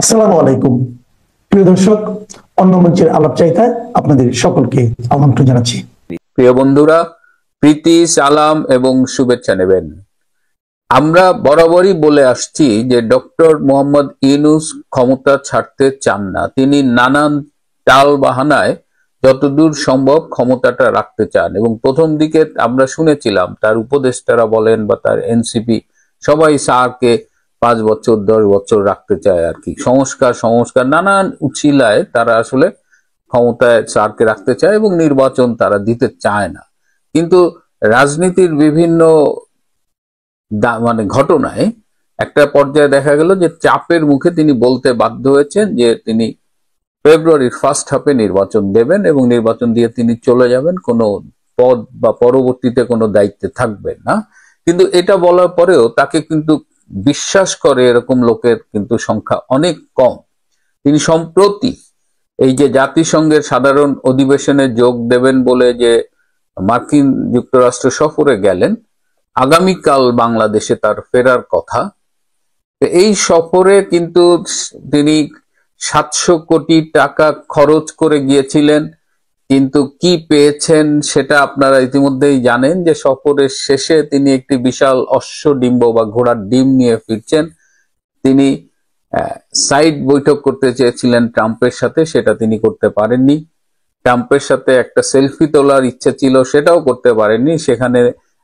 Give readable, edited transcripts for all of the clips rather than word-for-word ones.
আসসালামু আলাইকুম প্রিয় দর্শক, অন্য মঞ্চের আলাপ চাইতায় আপনাদের সকলকে আমন্ত্রণ জানাচ্ছি। প্রিয় বন্ধুরা, প্রীতি, সালাম এবং শুভেচ্ছা নেবেন। আমরা বরাবরই বলে আসছি যে ডক্টর মোহাম্মদ ইউনূস ক্ষমতা ছাড়তে চান না। তিনি নানান টাল বাহানায় যতদূর সম্ভব ক্ষমতাটা রাখতে চান এবং প্রথম দিকে আমরা শুনেছিলাম তার উপদেষ্টারা বলেন বা তার এনসিপি সবাই স্যারকে 5 বছর 10 বছর রাখতে চায় আর কি। সংস্কার নানান উছিলায় তারা আসলে ক্ষমতায় স্যারকে রাখতে চায় এবং নির্বাচন তারা দিতে চায় না। কিন্তু রাজনীতির বিভিন্ন ঘটনায় একটা পর্যায়ে দেখা গেল যে চাপের মুখে তিনি বলতে বাধ্য হয়েছেন যে তিনি ফেব্রুয়ারির ফার্স্ট হাফে নির্বাচন দেবেন এবং নির্বাচন দিয়ে তিনি চলে যাবেন, কোনো পদ বা পরবর্তীতে কোনো দায়িত্বে থাকবেন না। কিন্তু এটা বলার পরেও তাকে কিন্তু বিশ্বাস করে এরকম লোকের কিন্তু সংখ্যা অনেক কম। তিনি সম্প্রতি এই যে জাতিসংঘের সাধারণ অধিবেশনে যোগ দেবেন বলে যে মার্কিন যুক্তরাষ্ট্র সফরে গেলেন, আগামীকাল বাংলাদেশে তার ফেরার কথা। এই সফরে কিন্তু তিনি 700 কোটি টাকা খরচ করে গিয়েছিলেন, কিন্তু কি পেয়েছেন সেটা আপনারা ইতিমধ্যেই জানেন যে সফরের শেষে তিনি একটি বিশাল অশ্বডিম্ব বা ঘোড়ার ডিম নিয়ে ফিরছেন। তিনি সাইড বৈঠক করতে চেয়েছিলেন ট্রাম্পের সাথে, সেটা তিনি করতে পারেননি। ট্রাম্পের সাথে একটা সেলফি তোলার ইচ্ছা ছিল, সেটাও করতে পারেননি। সেখানে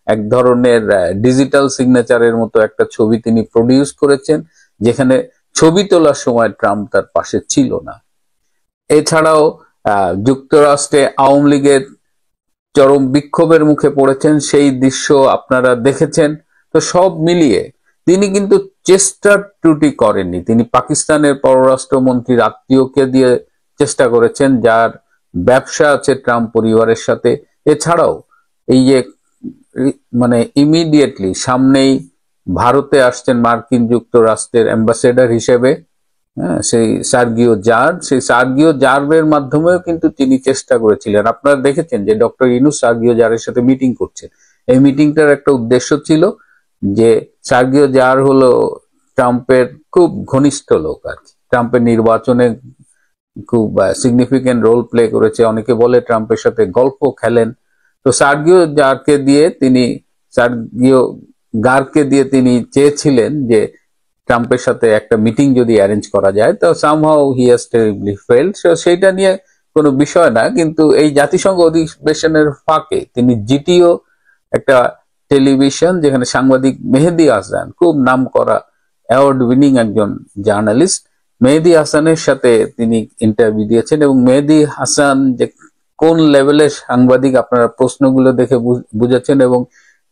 এক ধরনের ডিজিটাল সিগনেচারের মতো একটা ছবি তিনি প্রডিউস করেছেন, যেখানে ছবি তোলার সময় ট্রাম্প তার পাশে ছিল না। এছাড়াও যুক্তরাষ্ট্রে আওয়ামী লীগের চরম বিক্ষোভের মুখে পড়েছেন, সেই দৃশ্য আপনারা দেখেছেন। তো সব মিলিয়ে তিনি কিন্তু চেষ্টা ত্রুটি করেননি। তিনি পাকিস্তানের পররাষ্ট্রমন্ত্রীর আত্মীয়কে দিয়ে চেষ্টা করেছেন, যার ব্যবসা আছে ট্রাম্প পরিবারের সাথে। এছাড়াও এই যে ইমিডিয়েটলি সামনেই ভারতে আসছেন মার্কিন যুক্তরাষ্ট্রের অ্যাম্বাসেডর হিসেবে সেই সার্গিও জার্ভের মাধ্যমেও কিন্তু তিনি চেষ্টা করেছিলেন। আপনারা দেখেছেন যে ডক্টর ইউনূস সার্গিও জারের সাথে মিটিং করছেন। এই মিটিংটার একটা উদ্দেশ্য ছিল যে সার্গিও জার হলো ট্রাম্পের খুব ঘনিষ্ঠ লোক আর কি, ট্রাম্পের নির্বাচনে খুব সিগনিফিকেন্ট রোল প্লে করেছে। অনেকে বলে ট্রাম্পের সাথে গল্প খেলেন। তো সার্গিও গারকে দিয়ে তিনি চেয়েছিলেন যে ট্রাম্পের সাথে একটা মিটিং যদি অ্যারেঞ্জ করা যায়। তো somehow he has terribly failed. সেইটা নিয়ে কোনো বিষয় না, কিন্তু এই জাতিসংঘ অধিবেশনের ফাঁকে তিনি জিটিও একটা টেলিভিশন, যেখানে সাংবাদিক মেহেদী হাসান, খুব নাম করা অ্যাওয়ার্ড উইনিং একজন জার্নালিস্ট, মেহেদী হাসানের সাথে তিনি ইন্টারভিউ দিয়েছেন। এবং মেহেদী হাসান যে কোন লেভেলের সাংবাদিক আপনারা প্রশ্নগুলো দেখে বুঝেছেন, এবং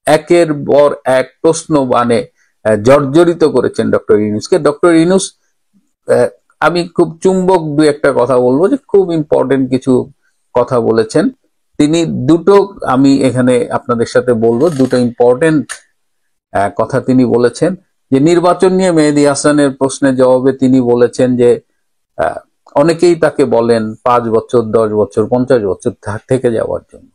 একের পর এক প্রশ্ন জর্জরিত করেছেন ডক্টর ইউনূসকে। ডক্টর ইউনূস, আমি খুব চুম্বক দুই একটা কথা বলবো, যে খুব ইম্পর্টেন্ট কিছু কথা বলেছেন তিনি। আমি এখানে আপনাদের সাথে বলবো দুটো ইম্পর্টেন্ট কথা তিনি বলেছেন। যে নির্বাচন নিয়ে মেহেদী হাসানের প্রশ্নের জবাবে তিনি বলেছেন যে অনেকেই তাকে বলেন 5 বছর 10 বছর 50 বছর থেকে যাওয়ার জন্য।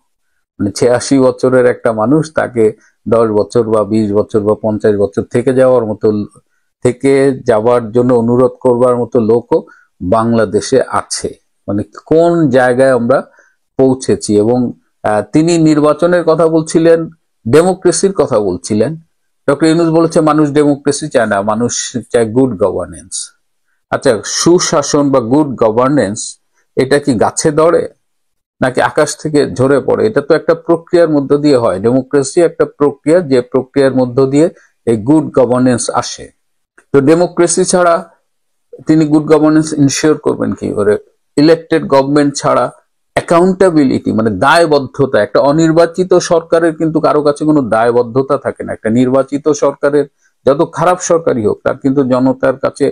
86 বছরের একটা মানুষ, তাকে 10 বছর বা 20 বছর বা 50 বছর থেকে যাওয়ার জন্য অনুরোধ করবার মতো লোকও বাংলাদেশে আছে। কোন জায়গায় আমরা পৌঁছেছি। এবং তিনি নির্বাচনের কথা বলছিলেন, ডেমোক্রেসির কথা বলছিলেন। ডক্টর ইউনূস বলেছে মানুষ ডেমোক্রেসি চায় না, মানুষ চায় গুড গভর্নেন্স। আচ্ছা, সুশাসন বা গুড গভর্নেন্স এটা কি গাছে ধরে নাকি আকাশ থেকে ঝরে পড়ে? এটা তো একটা প্রক্রিয়ার মধ্য দিয়ে হয়। ডেমোক্রেসি একটা প্রক্রিয়া, যে প্রক্রিয়ার মধ্য দিয়ে এই গুড গভর্নেন্স আসে। তো ডেমোক্রেসি ছাড়া তিনি গুড গভর্নেন্স ইনশিওর করবেন কি করে? ইলেক্টেড গভর্নমেন্ট ছাড়া অ্যাকাউন্টেবিলিটি, দায়বদ্ধতা, একটা অনির্বাচিত সরকারের কিন্তু কারো কাছে কোনো দায়বদ্ধতা থাকে না। একটা নির্বাচিত সরকারের যত খারাপ সরকারই হোক, তার কিন্তু জনতার কাছে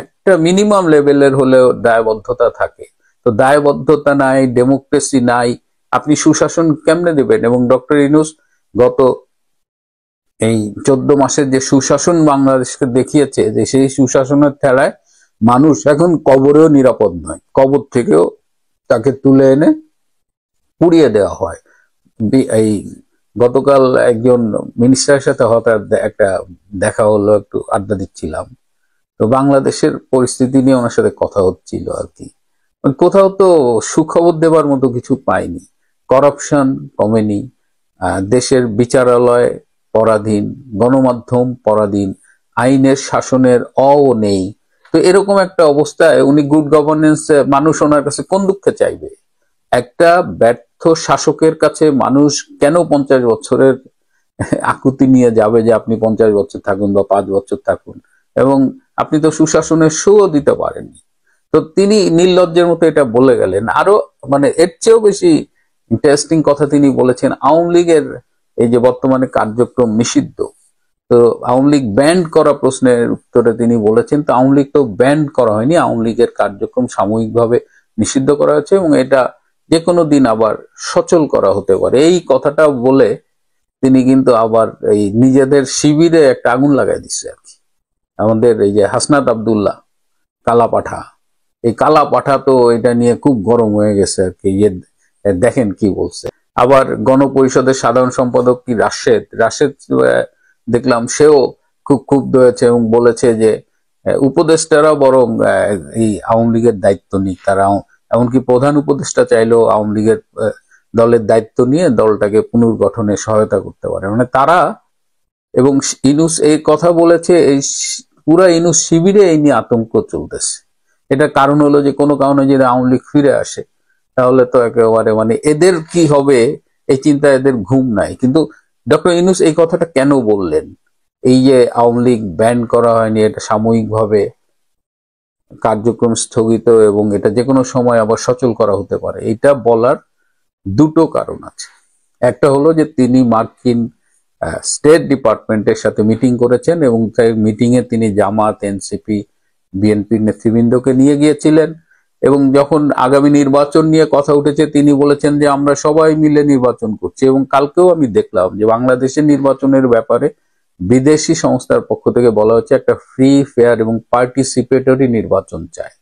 একটা মিনিমাম লেভেলের হলেও দায়বদ্ধতা থাকে। তো দায়বদ্ধতা নাই, ডেমোক্রেসি নাই, আপনি সুশাসন কেমনে দেবেন? এবং ডক্টর ইউনূস গত এই 14 মাসের যে সুশাসন বাংলাদেশকে দেখিয়েছে, যে সেই সুশাসনের ঠেলায় মানুষ এখন কবরেও নিরাপদ নয়, কবর থেকেও তাকে তুলে এনে পুড়িয়ে দেওয়া হয়। এই গতকাল একজন মিনিস্টারের সাথে হঠাৎ একটা দেখা হলো, একটু আড্ডা দিচ্ছিলাম। তো বাংলাদেশের পরিস্থিতি নিয়ে ওনার সাথে কথা হচ্ছিল আর কি। কোথাও তো সুখবর দেবার মতো কিছু পাইনি। করাপশন কমেনি, দেশের বিচারালয় পরাধীন, গণমাধ্যম পরাধীন, আইনের শাসনের নেই। তো এরকম একটা অবস্থায় উনি গুড গভর্নেন্স, মানুষ ওনার কাছে কোন দুঃখে চাইবে? একটা ব্যর্থ শাসকের কাছে মানুষ কেন 50 বছরের আকুতি নিয়ে যাবে যে আপনি 50 বছর থাকুন বা 5 বছর থাকুন, এবং আপনি তো সুশাসনের শোও দিতে পারেননি। তো তিনি নির্লজ্জের মতো এটা বলে গেলেন। আরো মানে এর চেয়েও বেশি ইন্টারেস্টিং কথা তিনি বলেছেন, আওয়ামী লীগের এই যে বর্তমানে কার্যক্রম নিষিদ্ধ, তো আওয়ামী লীগ ব্যান্ড করা প্রশ্নের উত্তরে তিনি বলেছেন, তো আওয়ামী লীগ তো ব্যান্ড করা হয়নি, আওয়ামী লীগের কার্যক্রম সাময়িকভাবে নিষিদ্ধ করা হয়েছে এবং এটা যে কোনো দিন আবার সচল করা হতে পারে। এই কথাটা বলে তিনি কিন্তু আবার এই নিজেদের শিবিরে একটা আগুন লাগাই দিচ্ছে আর কি। আমাদের এই যে হাসনাত আব্দুল্লাহ কালা পাঠা, এই কালা পাঠা তো এটা নিয়ে খুব গরম হয়ে গেছে আর কি। দেখেন কি বলছে। আবার গণপরিষদের সাধারণ সম্পাদক কি রাশেদ দেখলাম সেও খুব ক্ষুব্ধ হয়েছে এবং বলেছে যে উপদেষ্টারা বরং এই আওয়ামী লীগের দায়িত্ব নিক। তারা এমনকি প্রধান উপদেষ্টা চাইলেও আওয়ামী লীগের দলের দায়িত্ব নিয়ে দলটাকে পুনর্গঠনে সহায়তা করতে পারে। মানে তারা এবং ইনুস এই কথা বলেছে, এই পুরা ইনুস শিবিরে এই নিয়ে আতঙ্ক চলতেছে। এটা কারণ হলো যে কোনো কারণে যদি আওয়ামী লীগ ফিরে আসে তাহলে তো একেবারে মানে এদের কি হবে এই চিন্তা, এদের ঘুম নাই। কিন্তু ডক্টর ইনুস এই কথাটা কেন বললেন? এই যে আওয়ামী লীগ ব্যান করা হয়নি, এটা সাময়িকভাবে কার্যক্রম স্থগিত এবং এটা যে কোনো সময় আবার সচল করা হতে পারে, এটা বলার দুটো কারণ আছে। একটা হলো যে তিনি মার্কিন স্টেট ডিপার্টমেন্টের সাথে মিটিং করেছেন এবং তাই মিটিং এ তিনি জামাত, এনসিপি, বিএনপির নেতৃবৃন্দকে নিয়ে গিয়েছিলেন এবং যখন আগামী নির্বাচন নিয়ে কথা উঠেছে তিনি বলেছেন যে আমরা সবাই মিলে নির্বাচন করছি। এবং কালকেও আমি দেখলাম যে বাংলাদেশের নির্বাচনের ব্যাপারে বিদেশি সংস্থার পক্ষ থেকে বলা হচ্ছে একটা ফ্রি, ফেয়ার এবং পার্টিসিপেটরি নির্বাচন চায়।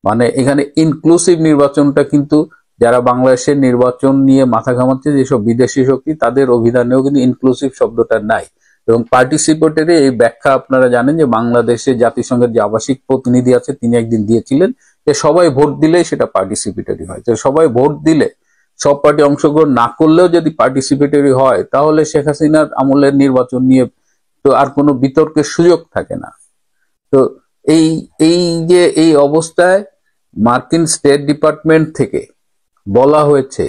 মানে এখানে ইনক্লুসিভ নির্বাচনটা কিন্তু যারা বাংলাদেশের নির্বাচন নিয়ে মাথা ঘামাচ্ছে যেসব বিদেশি শক্তি, তাদের অভিধানেও কিন্তু ইনক্লুসিভ শব্দটা নাই। এবং পার্টিসিপেটরি এই ব্যাখ্যা আপনারা জানেন যে বাংলাদেশে জাতিসংঘের যে আবাসিক প্রতিনিধি আছে তিনি একদিন দিয়েছিলেন যে সবাই ভোট দিলেই সেটা পার্টিসিপেটরি হয়। তো সবাই ভোট দিলে, সব পার্টি অংশগ্রহণ না করলেও যদি পার্টিসিপেটরি হয় তাহলে শেখ হাসিনার আমলের নির্বাচন নিয়ে তো আর কোনো বিতর্কের সুযোগ থাকে না। তো এই এই যে এই অবস্থায় মার্কিন স্টেট ডিপার্টমেন্ট থেকে বলা হয়েছে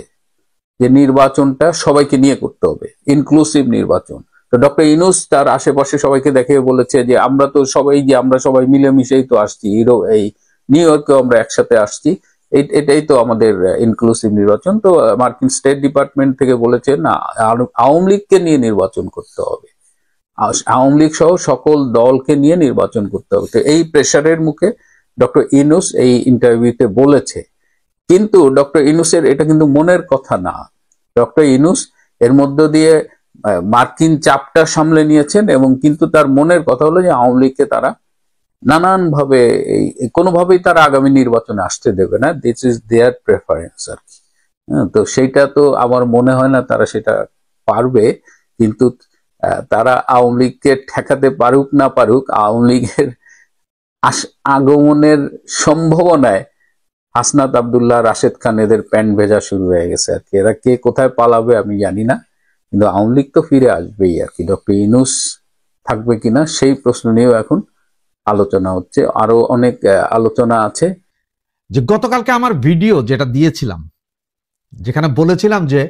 যে নির্বাচনটা সবাইকে নিয়ে করতে হবে, ইনক্লুসিভ নির্বাচন। তো ডক্টর ইনুস তার আশেপাশে সবাইকে দেখে বলেছে যে আমরা সবাই মিলেমিশেই তো আসছি, এই নিউ ইয়র্কেও আমরা একসাথে আসছি, এটাই তো আমাদের ইনক্লুসিভ নির্বাচন। তো মার্কিন স্টেট ডিপার্টমেন্ট থেকে বলেছে না, আওয়ামী লীগকে নিয়ে নির্বাচন করতে হবে, আওয়ামী লীগ সহ সকল দলকে নিয়ে নির্বাচন করতে হবে। তো এই প্রেসারের মুখে ডক্টর ইনুস এই ইন্টারভিউতে বলেছে। কিন্তু ডক্টর ইনুসের এটা কিন্তু মনের কথা না। ডক্টর ইনুস এর মধ্য দিয়ে মার্কিন চাপটা সামলে নিয়েছেন এবং কিন্তু তার মনের কথা হলো যে আওয়ামী লীগকে তারা নানান ভাবে কোনোভাবেই তারা আগামী নির্বাচনে আসতে দেবে না, দিস ইজ দেয়ার প্রেফারেন্স আর কি। তো সেইটা তো আমার মনে হয় না তারা সেটা পারবে। কিন্তু তারা আওয়ামী লীগকে ঠেকাতে পারুক না পারুক, আওয়ামী লীগের আগমনের সম্ভাবনায় হাসনাত আব্দুল্লাহ, রাশেদ খান এদের প্যান্ট ভেজা শুরু হয়ে গেছে আর কি। এরা কে কোথায় পালাবে আমি জানি না, কিন্তু আওয়ামী লীগ তো ফিরে আসবেই আর কি। ডক্টর ইনুস থাকবে কিনা সেই প্রশ্ন নিয়েও এখন আলোচনা হচ্ছে, আরো অনেক আলোচনা আছে। যে গতকালকে আমার ভিডিও যেটা দিয়েছিলাম, যেখানে বলেছিলাম যে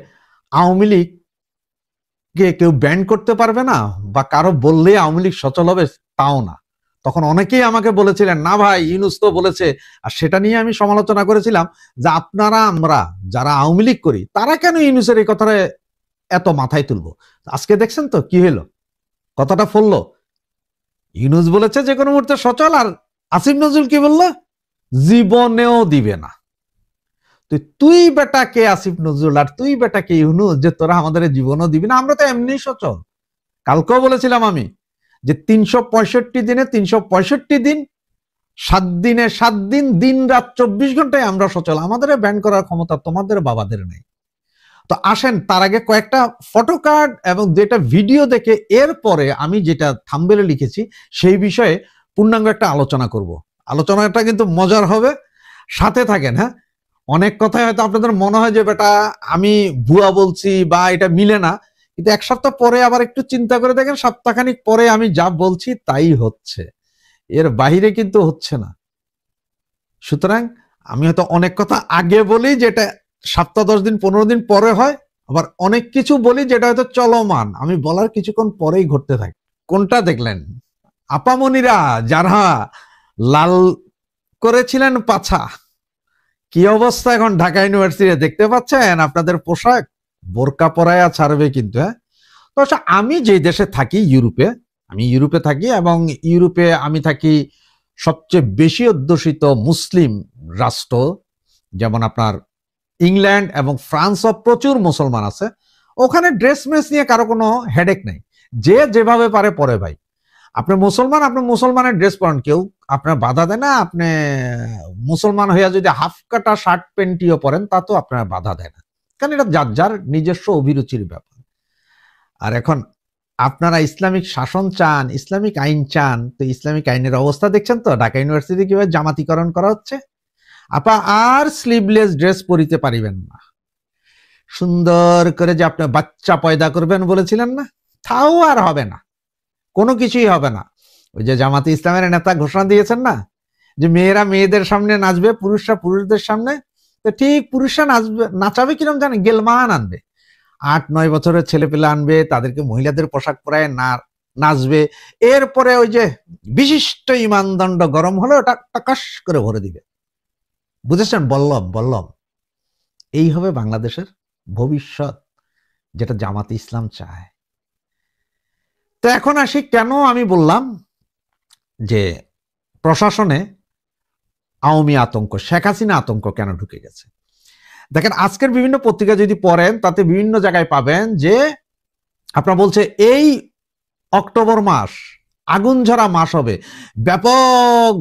আওয়ামী লীগকে কেউ ব্যান করতে পারবে না বা কারো বললে আওয়ামী লীগ সচল হবে তাও না, তখন অনেকেই আমাকে বলেছিলেন না ভাই ইউনূস তো বলেছে। আর সেটা নিয়ে আমি সমালোচনা করেছিলাম যে আমরা যারা আওয়ামী লীগ করি তারা কেন ইউনূসের এই কথাটা এত মাথায় তুলবো। আজকে দেখছেন তো কি হলো, কথাটা ফললো। ইউনূস বলেছে যে কোনো মুহূর্তে সচল, আর আসিফ নজরুল কি বললো, জীবনেও দিবে না। তুই বেটা কে আসিফ নজরুল আর তুই বেটা কে ইউনূস যে তোরা আমাদের জীবনও দিবি না, আমরা তো এমনি সচল। কালকেও বলেছিলাম আমি যে 365 দিনে 365 দিন, 7 দিনে 7 দিন, দিন রাত 24 ঘন্টায় আমরা সচল। আমাদের ব্যান করার ক্ষমতা তোমাদের বাবাদের নেই। তো আসেন তার আগে কয়েকটা ফটো কার্ড এবং যেটা ভিডিও দেখে এরপরে আমি যেটা থাম্বনেলে লিখেছি সেই বিষয়ে পূর্ণাঙ্গ একটা আলোচনা করব। আলোচনাটা কিন্তু মজার হবে, সাথে থাকেন। হ্যাঁ, অনেক কথাই হয়তো আপনাদের মনে হয় যে বেটা আমি ভুয়া বলছি বা এটা মিলে না, কিন্তু এক সপ্তাহ পরে আবার একটু চিন্তা করে দেখেন, সপ্তাহখানিক পরে আমি যা বলছি তাই হচ্ছে, এর বাইরে কিন্তু হচ্ছে না। সুতরাং আমি হয়তো অনেক কথা আগে বলি যেটা সপ্তাহ 10 দিন 15 দিন পরে হয়, আবার অনেক কিছু বলি যেটা হয়তো চলমান, আমি বলার কিছুক্ষণ পরেই ঘটতে থাকে। কোনটা দেখলেন? আপামনিরা যারা লাল করেছিলেন পাছা, কি অবস্থা এখন ঢাকা ইউনিভার্সিটি দেখতে পাচ্ছেন? আপনাদের পোশাক বোরকা পরায়া ছাড়বে কিন্তু। হ্যাঁ, তো আমি যে দেশে থাকি, আমি ইউরোপে থাকি, এবং ইউরোপে আমি থাকি সবচেয়ে বেশি অধ্যুষিত মুসলিম রাষ্ট্র, যেমন আপনার ইংল্যান্ড এবং ফ্রান্সও প্রচুর মুসলমান আছে। ওখানে ড্রেস মেস নিয়ে কারো কোনো হেডেক নেই, যে যেভাবে পারে পরে। ভাই আপনি মুসলমান, আপনি মুসলমানের ড্রেস পরেন, কেউ আপনার বাধা দেয় না। আপনি মুসলমান হইয়া যদি হাফ কাটা শার্ট প্যান্টিও পরেন তা তো আপনার বাধা দেয় না, কারণ এটা যার যার নিজস্ব অভিরুচির ব্যাপার। আর এখন আপনারা ইসলামিক শাসন চান, ইসলামিক আইন চান, তো ইসলামিক আইনের অবস্থা দেখছেন তো ঢাকা ইউনিভার্সিটি কিভাবে জামাতিকরণ করা হচ্ছে। আপা আর স্লিভলেস ড্রেস পরিতে পারিবেন না, সুন্দর করে যে আপনি বাচ্চা পয়দা করবেন বলেছিলেন না, তাও আর হবে না, কোনো কিছুই হবে না। ওই যে জামাতে ইসলামের নেতা ঘোষণা দিয়েছেন না যে মেয়েরা মেয়েদের সামনে নাচবে, পুরুষরা পুরুষদের সামনে, তো ঠিক পুরুষরা নাচাবে কিরম জানেন? গেলমান আনবে, 8-9 বছরের ছেলে পেলে আনবে, তাদেরকে মহিলাদের পোশাক পরায় নাচবে। এরপরে ওই যে বিশিষ্ট ইমানদণ্ড গরম হলে ওটা টাকাশ করে ভরে দিবে। বুঝেছেন? বললাম এই হবে বাংলাদেশের ভবিষ্যৎ, যেটা জামাতে ইসলাম চায়। তো এখন আসি কেন আমি বললাম যে প্রশাসনে আওয়ামী আতঙ্ক, শেখ হাসিনা আতঙ্ক কেন ঢুকে গেছে। দেখেন আজকের বিভিন্ন পত্রিকা যদি পড়েন, তাতে বিভিন্ন জায়গায় পাবেন যে আপনার বলছে এই অক্টোবর মাস আগুন ঝরা মাস হবে, ব্যাপক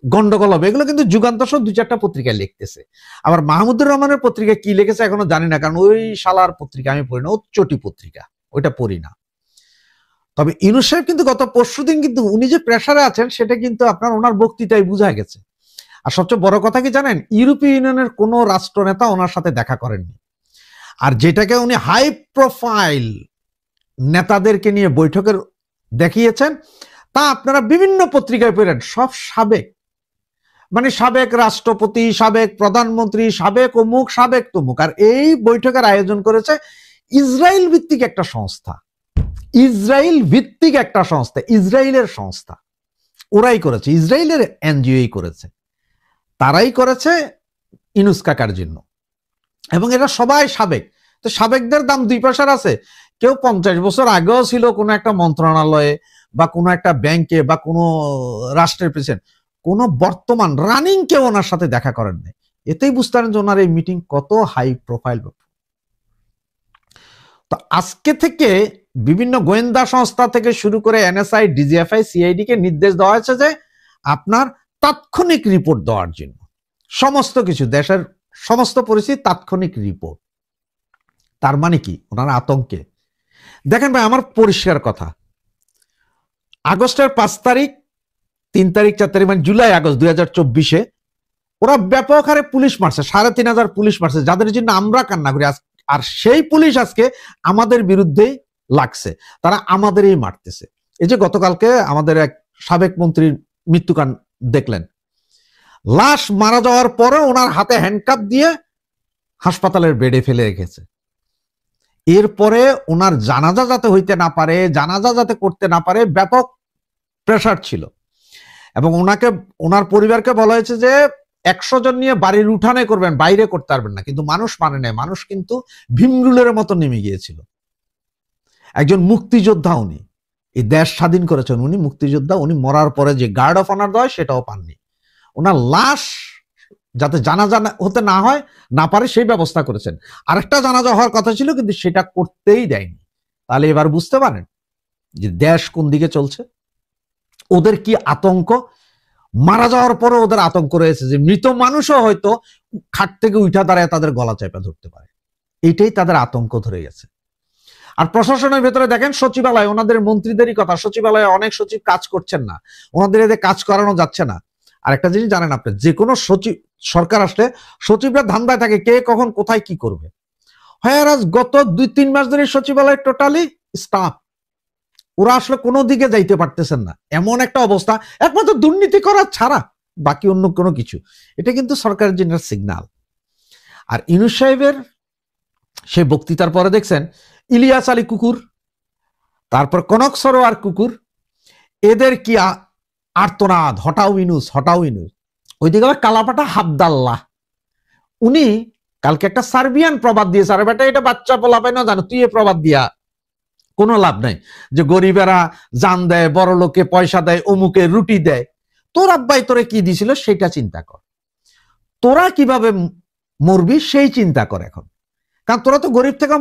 গন্ডগোল হবে। এগুলো কিন্তু যুগান্তর সহ 2-4টা পত্রিকায় লিখতেছে। আবার মাহমুদুর রহমানের পত্রিকায় কি লিখেছে এখনো জানি না, কারণ ওই শালার পত্রিকা আমি পড়ি না, চটি পত্রিকা, ওইটা পড়ি না। তবে ইউনূস সাহেব কিন্তু গত পরশুদিন কিন্তু উনি যে প্রেসারে আছেন সেটা কিন্তু আপনার ওনার বক্তৃতায় বোঝা গেছে। আর সবচেয়ে বড় কথা কি জানেন? ইউরোপীয় ইউনিয়নের কোন রাষ্ট্রনেতা ওনার সাথে দেখা করেননি। আর যেটাকে উনি হাই প্রোফাইল নেতাদেরকে নিয়ে বৈঠকের দেখিয়েছেন, তা আপনারা বিভিন্ন পত্রিকায় পড়েন, সব সাবেক, মানে সাবেক রাষ্ট্রপতি, সাবেক প্রধানমন্ত্রী, সাবেক অমুক, সাবেক তমুক। আর এই বৈঠকের আয়োজন করেছে ইসরায়েল ভিত্তিক একটা সংস্থা, ইসরায়েলের সংস্থা, ওরাই করেছে, ইসরায়েলের এনজিও করেছে, তারাই করেছে ইউনূস কাকার জন্য। এবং এরা সবাই সাবেক। তো সাবেকদের দাম 2 পয়সার আছে। কেউ 50 বছর আগেও ছিল কোনো একটা মন্ত্রণালয়ে বা কোনো একটা ব্যাংকে বা কোনো রাষ্ট্রের প্রেসিডেন্ট, কোনো বর্তমান রানিং কেউ ওনার সাথে দেখা করেন নাই। এতেই বুঝতে পারেন যে ওনার এই মিটিং কত হাই প্রোফাইল। তো আজকে থেকে বিভিন্ন গোয়েন্দা সংস্থা থেকে শুরু করে এনএসআই, ডিজিএফআই, সিআইডি কে নির্দেশ দেওয়া হয়েছে যে আপনার তাৎক্ষণিক রিপোর্ট দেওয়ার জন্য, সমস্ত কিছু দেশের সমস্ত পরিস্থিতি তাৎক্ষণিক রিপোর্ট। তার মানে কি? ওনারা আতঙ্কে। দেখেন ভাই, আমার পরিষ্কার কথা, আগস্টের 5 তারিখ, 3 তারিখ, 4 তারিখ, মানে জুলাই আগস্ট 2024-এ ওরা ব্যাপক হারে পুলিশ মারছে, 3500 পুলিশ মারছে, যাদের জন্য আমরা কান্না করি। আর সেই পুলিশ আজকে আমাদের বিরুদ্ধেই লাগছে, তারা আমাদেরই মারতেছে। এই যে গতকালকে আমাদের এক সাবেক মন্ত্রীর মৃত্যুকাণ্ড দেখলেন, লাশ মারা যাওয়ার পরে ওনার হাতে হ্যান্ডকাপ দিয়ে হাসপাতালের বেডে ফেলে রেখেছে। এরপরে ওনার জানাজা যাতে হইতে না পারে, জানাজা যাতে করতে না পারে, ব্যাপক প্রেসার ছিল। এবং ওনার পরিবারকে বলা হয়েছে যে 100 জন নিয়ে বাড়ির উঠানে করবেন, বাইরে করতে পারবেন না। কিন্তু মানুষ মানে নেই, মানুষ কিন্তু ভীমরুলের মতো নেমে গিয়েছিল। একজন মুক্তিযোদ্ধা, উনি এই দেশ স্বাধীন করেছেন, উনি মুক্তিযোদ্ধা, উনি মরার পরে যে গার্ড অফ অনার দেয় সেটাও পাননি। ওনার লাশ যাতে জানাজা হতে না পারে সেই ব্যবস্থা করেছেন। আরেকটা জানাজা হওয়ার কথা ছিল কিন্তু সেটা করতেই দেয়নি। তাহলে এবার বুঝতে পারেন যে দেশ কোন দিকে চলছে, ওদের কি আতঙ্ক। মারা যাওয়ার পরে ওদের আতঙ্ক রয়েছে যে মৃত মানুষও হয়তো খাট থেকে উঠা দাঁড়ায় তাদের গলা চেপে ধরতে পারে, এইটাই তাদের আতঙ্ক ধরে গেছে। আর প্রশাসনের ভেতরে দেখেন সচিবালয়, ওনাদের মন্ত্রীদেরই কথা, সচিবালয়ে অনেক সচিব কাজ করছেন না, ওনাদের এদের কাজ করানো যাচ্ছে না। আর একটা জিনিস জানেন আপনি, যে কোনো সচিব সরকার আসলে সচিবরা ধান্দায় থাকে কে কখন কোথায় কি করবে। হ্যাঁ, গত 2-3 মাস ধরে সচিবালয় টোটালি স্টাফ, ওরা আসলে কোনো দিকে যাইতে পারতেছেন না, এমন একটা অবস্থা, একমাত্র দুর্নীতি করা ছাড়া বাকি অন্য কোনো কিছু। এটা কিন্তু সরকারের জন্য সিগন্যাল। আর ইউনূস সাহেবের সেই বক্তৃতার পরে দেখছেন ইলিয়াস আলী কুকুর, তারপর কনক সরোয়ার কুকুর, এদের কি আর্তনাদ, হটাও ইউনূস হটাও ইউনূস। ওইদিকে কালাপাটা হাবদাল্লাহ, উনি কালকে একটা সার্বিয়ান প্রবাদ দিয়েছে, আরে বেটা এটা বাচ্চা পোলাপাই না জানো, তুই এ প্রবাদ দিয়া কোনো লাভ নাই, যে গরিবেরা জান দেয়, বড় লোকে পয়সা দেয়, অমুকে রুটি দেয়, তোর আব্বাই তোরে কি দিছিল সেটা চিন্তা কর, তোরা কিভাবে মরবি সেই চিন্তা কর এখন। কারণ তোরা তো গরিব থেকে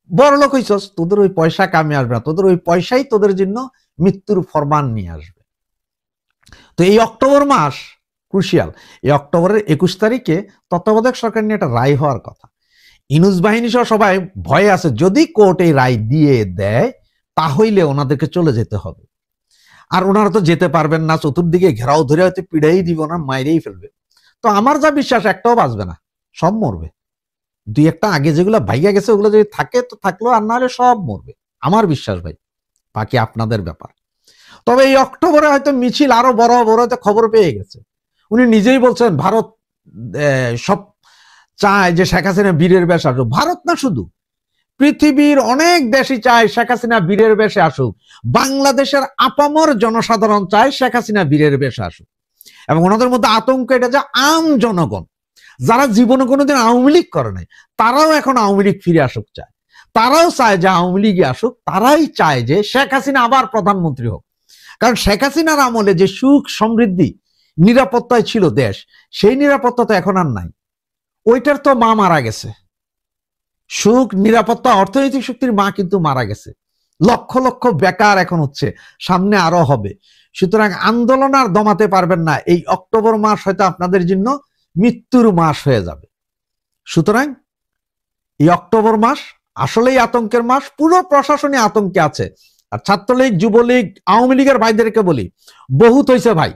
বড় লোক হইছস, তোদের ওই পয়সা কামে আসবে না, তোদের ওই পয়সাই তোদের জন্য মৃত্যুর ফরমান নিয়ে আসবে। তো এই অক্টোবর মাস ক্রুশিয়াল, এই অক্টোবরের 21 তারিখে তত্ত্বাবধায়ক সরকার নিয়ে একটা রায় হওয়ার কথা। ইউনূস বাহিনী সহ সবাই ভয়ে আছে, যদি কোর্ট এই রায় দিয়ে দেয় তাহলে ওনাদেরকে চলে যেতে হবে। আর ওনারা তো যেতে পারবেন না, চতুর্দিকে ঘেরাও ধরে হয়তো পিড়াই দিব না, মাইরেই ফেলবে। তো আমার যা বিশ্বাস একটাও বাঁচবে না, সব মরবে। 2-1টা আগে যেগুলো ভাইয়া গেছে ওগুলো যদি থাকে তো থাকলো, আর না হলে সব মরবে, আমার বিশ্বাস ভাই। বাকি আপনাদের ব্যাপার। তবে এই অক্টোবরে হয়তো মিছিল আরো বড় বড় হয়তো খবর পেয়ে গেছে। উনি নিজেই বলছেন ভারত সব চায় যে শেখ হাসিনা বীরের বেশে আসুক। ভারত না, শুধু পৃথিবীর অনেক দেশই চায় শেখ হাসিনা বীরের বেশে আসুক। বাংলাদেশের আপামর জনসাধারণ চায় শেখ হাসিনা বীরের বেশে আসুক। এবং ওনাদের মধ্যে আতঙ্ক এটা যে আম জনগণ যারা জীবনে কোনোদিন আওয়ামী লীগ করে নাই, তারাও এখন আওয়ামী লীগ ফিরে আসুক চায়। তারাও চায় যে আওয়ামী লীগে আসুক, তারাই চায় যে শেখ হাসিনা আবার প্রধানমন্ত্রী হোক। কারণ শেখ হাসিনার আমলে যে সুখ সমৃদ্ধি নিরাপত্তায় ছিল দেশ, সেই নিরাপত্তা তো এখন আর নাই। ওইটার তো মা মারা গেছে, সুখ নিরাপত্তা অর্থনৈতিক শক্তির মা কিন্তু মারা গেছে। লক্ষ লক্ষ বেকার এখন হচ্ছে, সামনে আরো হবে। সুতরাং আন্দোলন আর দমাতে পারবেন না। এই অক্টোবর মাস হয়তো আপনাদের জন্য মৃত্যুর মাস হয়ে যাবে। সুতরাং এই অক্টোবর মাস আসলেই আতঙ্কের মাস, পুরো প্রশাসনে আতঙ্কে আছে। আর ছাত্রলীগ, যুবলীগ, আওয়ামী লীগের ভাইদেরকে বলি, বহুত হয়েছে ভাই।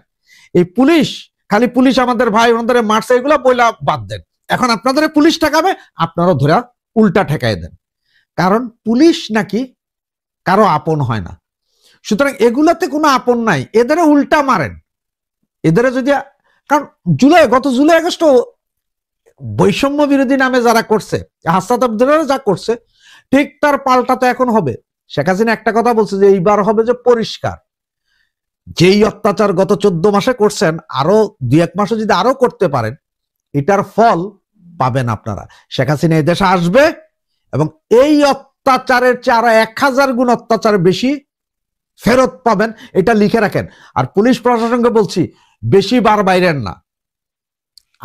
এই পুলিশ, খালি পুলিশ আমাদের ভাই, ওনাদের মারছে, এগুলা বইলা বাদ দেন। এখন আপনাদের পুলিশ ঠেকাবে, আপনারা ধরে উল্টা ঠেকাই দেন। কারণ পুলিশ নাকি কারো আপন হয় না। সুতরাং এগুলাতে কোনো আপন নাই, এদের উল্টা মারেন। এদের যদি, কারণ গত জুলাই আগস্ট বৈষম্য বিরোধী নামে যারা করছে, হাসনাত আবদুল্লাহ যা করছে, ঠিক তার পাল্টা তো এখন হবে। শেখ হাসিনা একটা কথা বলছে যে এইবার হবে যে পরিষ্কার, যেই অত্যাচার গত 14 মাসে করছেন, আরো 2-1 মাসে যদি আরো করতে পারেন, এটার ফল পাবেন আপনারা। শেখ হাসিনা এই দেশে আসবে এবং এই অত্যাচারের চেয়ে আরো 1000 গুণ অত্যাচার বেশি ফেরত পাবেন, এটা লিখে রাখেন। আর পুলিশ প্রশাসনকে বলছি, বেশি বার বাইরেন না।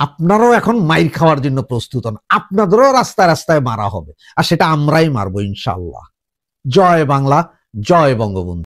আপনারাও এখন মাইর খাওয়ার জন্য প্রস্তুত হন, আপনাদেরও রাস্তায় রাস্তায় মারা হবে, আর সেটা আমরাই মারবো ইনশাআল্লাহ। জয় বাংলা, জয় বঙ্গবন্ধু।